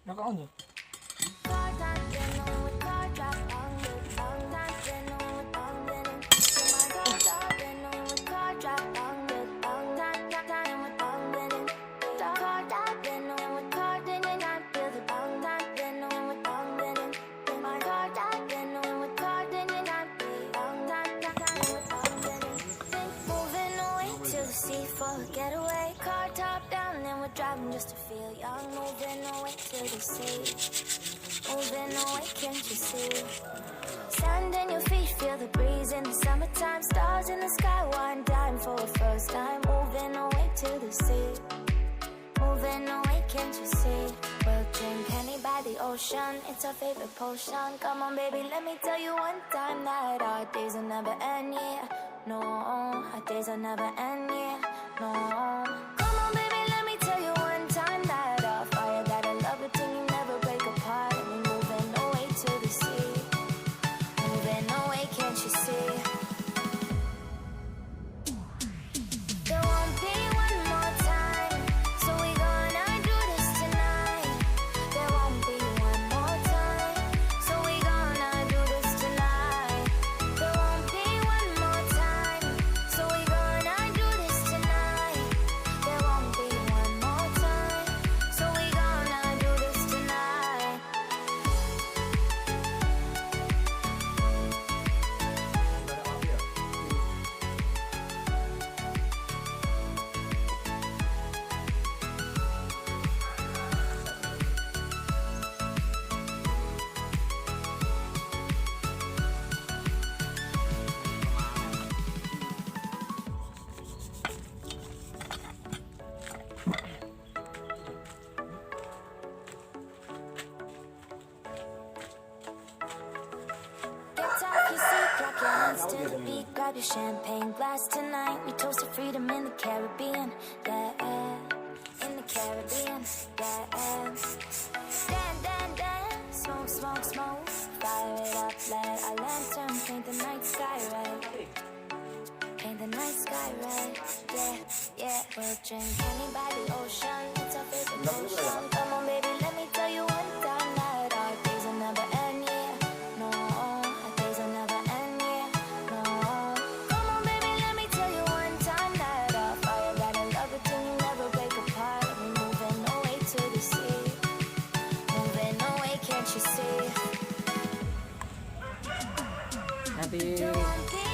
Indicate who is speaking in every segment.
Speaker 1: Rokok on tuh.
Speaker 2: Just to feel young, moving away to the sea, moving away, can't you see? Sand in your feet, feel the breeze in the summertime, stars in the sky, one dime for the first time, moving away to the sea, moving away, can't you see? We'll drink honey by the ocean, it's our favorite potion. Come on baby, let me tell you one time that our days will never end, yeah. No, our days will never end, yeah. No. Come on baby, let me tell you one time that our fire got a love between you, never break apart. And we're moving away to the sea, moving away, can't you see? There won't be one more time, so we gonna do this tonight. There won't be one more time, so we gonna do this tonight. There won't be one more time, so we gonna do this tonight. There won't be one more time, so we gonna do this tonight. Get off your seat, clap your hands to the beat, grab your champagne glass tonight. We toast to freedom in the Caribbean, yeah, in the Caribbean, yeah. Dan, dan, dan, smoke, smoke, smoke, fire it up, let our lantern paint the night sky red, paint the night sky red, yeah, yeah. We'll drink honey by the ocean, it's our favorite potion. Come on baby, let me tell you one time that our days will never end, yeah. No, our days will never end, yeah. No. Come on baby, let me tell you one time that our fire got a love between you, never break apart. And we're moving away to the sea, moving away, can't you see?
Speaker 1: Nanti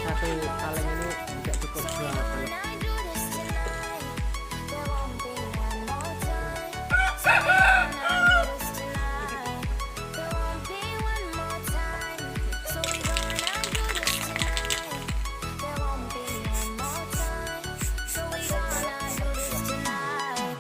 Speaker 1: satu kaleng ini tidak cukup dua kaleng.
Speaker 2: Gonna do this tonight. There won't be one more time. So we're gonna do this tonight. There won't be one more time. So we're gonna do this tonight. There won't be one more time. So we're gonna do this tonight.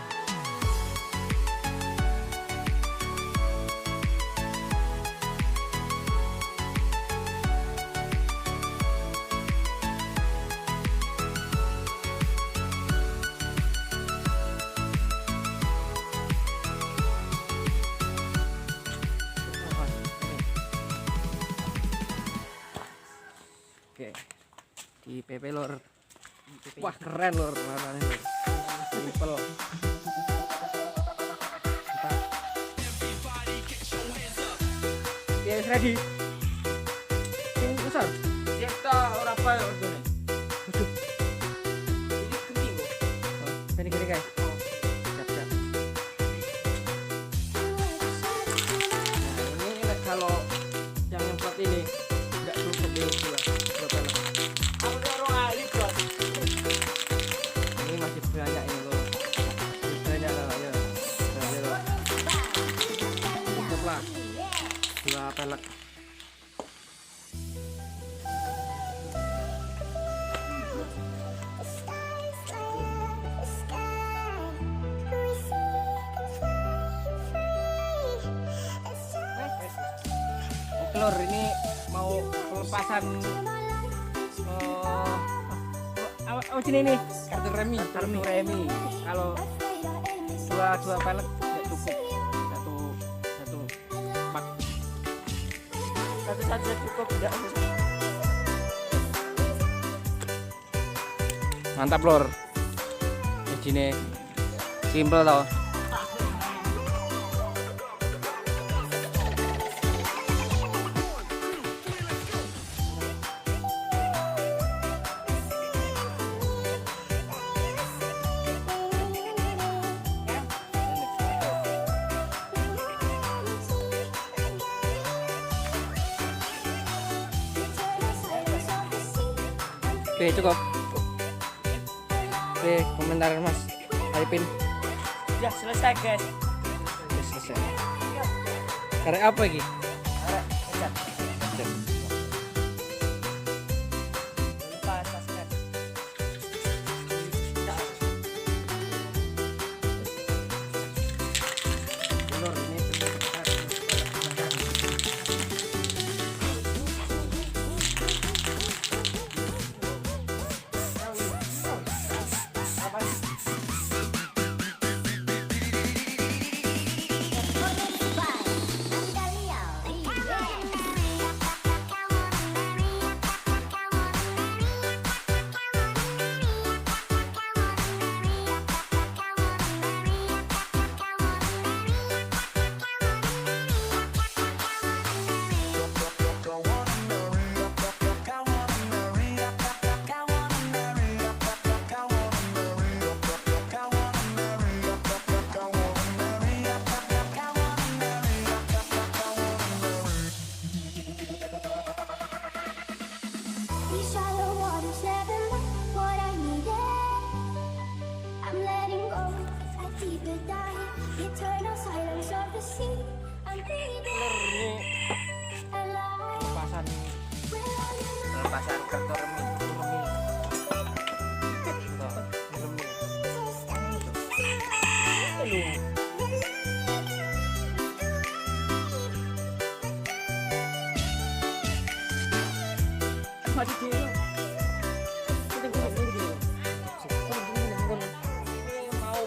Speaker 1: Oke, di PP lor. Wah keren lor warnanya lor. Simple. Yes ready. Ini besar.
Speaker 3: Kita ora apa ya ordone.
Speaker 1: Waduh.
Speaker 3: Ini genting kok.
Speaker 1: Gini guys. Siap siap. Nah ini kalau yang empat ini nggak cukup dua pelek.
Speaker 3: Aku orang ahli buat.
Speaker 1: Ini masih banyak ini loh. Masih banyak lah ya. Nah, loh. Cukup lah. Dua pelek. Oke lor, ini mau pelepasan apa sini nih?
Speaker 3: Kartu remi.
Speaker 1: Kartu remi. Kalau dua pelek tidak cukup. Satu pak.
Speaker 3: Satu saja cukup enggak?
Speaker 1: Mantap lor. Ini simple tau. Oke, cukup. Oke, komentar Mas Arifin.
Speaker 3: Ya selesai guys.
Speaker 1: Udah selesai. Karek apa lagi?
Speaker 3: Ngecet. Lupa subscribe.
Speaker 1: Telur ini
Speaker 2: These shallow waters never meant what I needed. I'm letting go, I deeper dive, eternal silence of the sea. I'm breathing alive.
Speaker 3: Lepasan kantor
Speaker 1: mau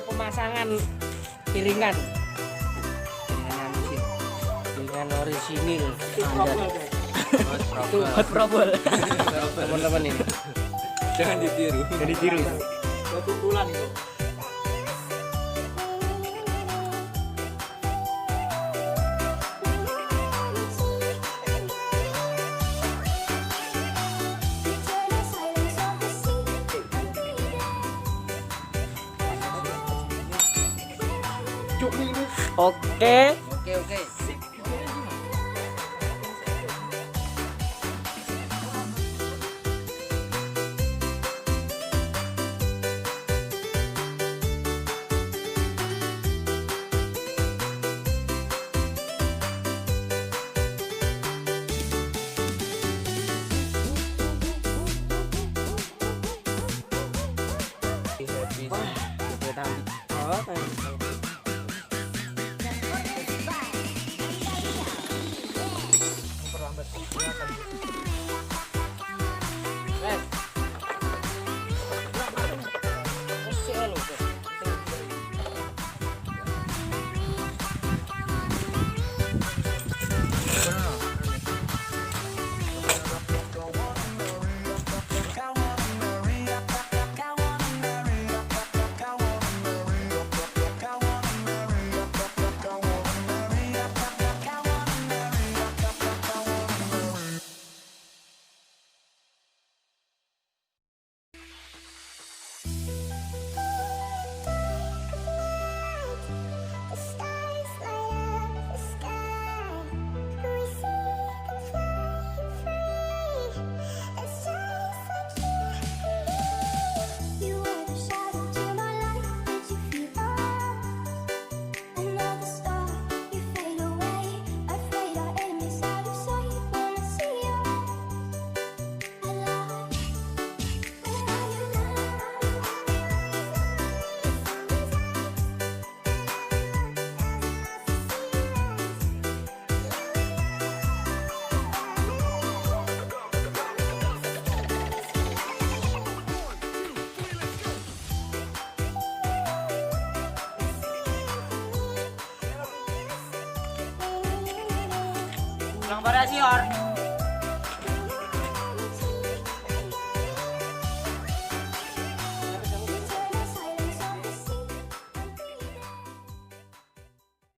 Speaker 1: pemasangan piringan. Piringan orisinil. Itu hot probol. Teman-teman ini. Jangan ditiru. Jangan ditiru.
Speaker 3: kebetulan itu.
Speaker 2: Eternal silence of the sea. I'm breathing.
Speaker 3: Oke.
Speaker 1: Oke.
Speaker 2: The stars light up the sky. We see them flying free. It's just like you and me. You were the shadow to my light. Did you feel another star? You fade away. Afraid our enemies out of sight. Wanna see you alive. Where are you now?
Speaker 3: Pulang pada sior.